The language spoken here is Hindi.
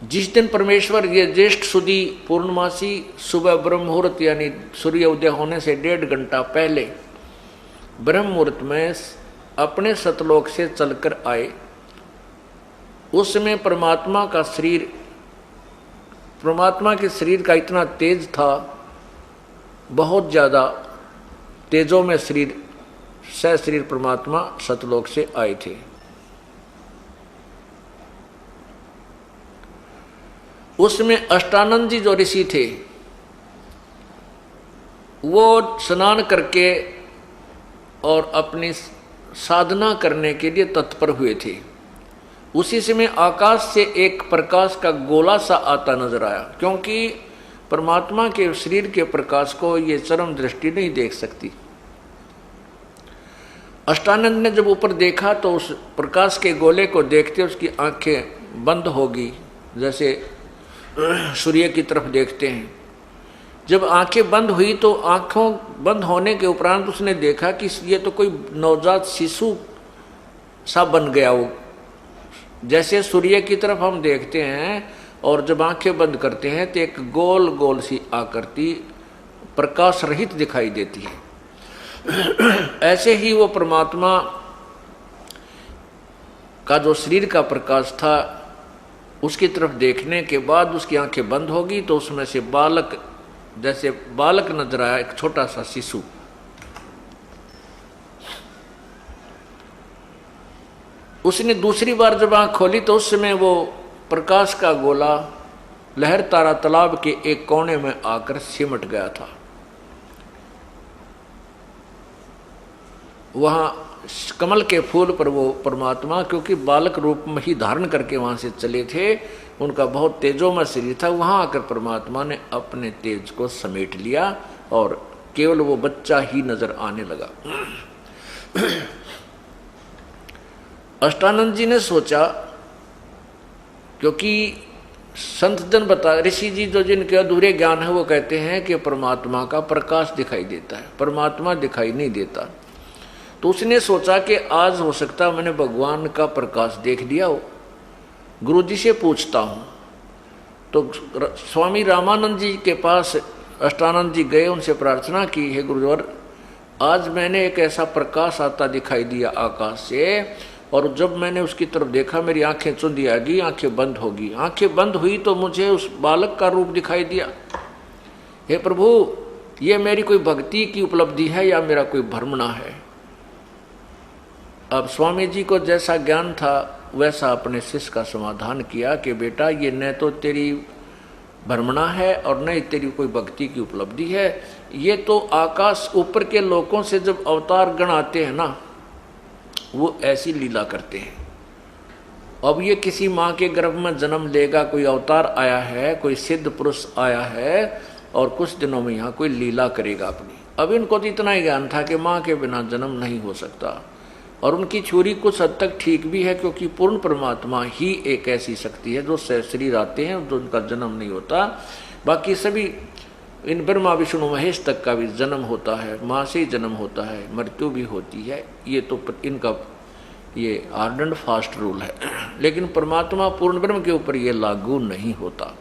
जिस दिन परमेश्वर ये ज्येष्ठ सुदी पूर्णमासी सुबह ब्रह्म मुहूर्त यानी सूर्य उदय होने से 1.5 घंटा पहले ब्रह्म मुहूर्त में अपने सतलोक से चलकर आए, उस समय परमात्मा के शरीर का इतना तेज था, बहुत ज्यादा तेजों में शरीर परमात्मा सतलोक से आए थे। उसमें अष्टानंद जी जो ऋषि थे वो स्नान करके और अपनी साधना करने के लिए तत्पर हुए थे। उसी समय आकाश से एक प्रकाश का गोला सा आता नजर आया, क्योंकि परमात्मा के शरीर के प्रकाश को ये चरम दृष्टि नहीं देख सकती। अष्टानंद ने जब ऊपर देखा तो उस प्रकाश के गोले को देखते उसकी आंखें बंद होगी, जैसे सूर्य की तरफ देखते हैं। जब आंखें बंद हुई तो आंखों बंद होने के उपरांत उसने देखा कि ये तो कोई नवजात शिशु सा बन गया। वो जैसे सूर्य की तरफ हम देखते हैं और जब आंखें बंद करते हैं तो एक गोल गोल सी आकृति प्रकाश रहित दिखाई देती है। ऐसे ही वो परमात्मा का जो शरीर का प्रकाश था उसकी तरफ देखने के बाद उसकी आंखें बंद होगी तो उसमें से जैसे बालक नजर आया, एक छोटा सा शिशु। उसने दूसरी बार जब आंख खोली तो उस समय वो प्रकाश का गोला लहर तारा तालाब के एक कोने में आकर सिमट गया था। वहां कमल के फूल पर वो परमात्मा, क्योंकि बालक रूप में ही धारण करके वहां से चले थे, उनका बहुत तेजोमय शरीर था, वहां आकर परमात्मा ने अपने तेज को समेट लिया और केवल वो बच्चा ही नजर आने लगा। अष्टानंद जी ने सोचा, क्योंकि संत जन बता, ऋषि जी जो जिनके अधूरे ज्ञान है वो कहते हैं कि परमात्मा का प्रकाश दिखाई देता है, परमात्मा दिखाई नहीं देता। तो उसने सोचा कि आज हो सकता मैंने भगवान का प्रकाश देख लिया हो, गुरु जी से पूछता हूँ। तो स्वामी रामानंद जी के पास अष्टानंद जी गए, उनसे प्रार्थना की, हे गुरुवर आज मैंने एक ऐसा प्रकाश आता दिखाई दिया आकाश से, और जब मैंने उसकी तरफ देखा मेरी आंखें चुंधी आ गई, आंखें बंद होगी। आंखें बंद हुई तो मुझे उस बालक का रूप दिखाई दिया। हे प्रभु, ये मेरी कोई भक्ति की उपलब्धि है या मेरा कोई भ्रमणा है? अब स्वामी जी को जैसा ज्ञान था वैसा अपने शिष्य का समाधान किया कि बेटा ये न तो तेरी भ्रमणा है और न ही तेरी कोई भक्ति की उपलब्धि है, ये तो आकाश ऊपर के लोगों से जब अवतार गण आते हैं ना, वो ऐसी लीला करते हैं। अब ये किसी माँ के गर्भ में जन्म लेगा, कोई अवतार आया है, कोई सिद्ध पुरुष आया है और कुछ दिनों में यहाँ कोई लीला करेगा अपनी। अब इनको तो इतना ही ज्ञान था कि माँ के बिना जन्म नहीं हो सकता, और उनकी छुरी कुछ हद तक ठीक भी है, क्योंकि पूर्ण परमात्मा ही एक ऐसी शक्ति है जो शरीर आते हैं जो उनका जन्म नहीं होता। बाकी सभी इन ब्रह्मा विष्णु महेश तक का भी जन्म होता है, माँ से ही जन्म होता है, मृत्यु भी होती है। ये तो इनका ये हार्ड एंड फास्ट रूल है, लेकिन परमात्मा पूर्ण ब्रह्म के ऊपर ये लागू नहीं होता।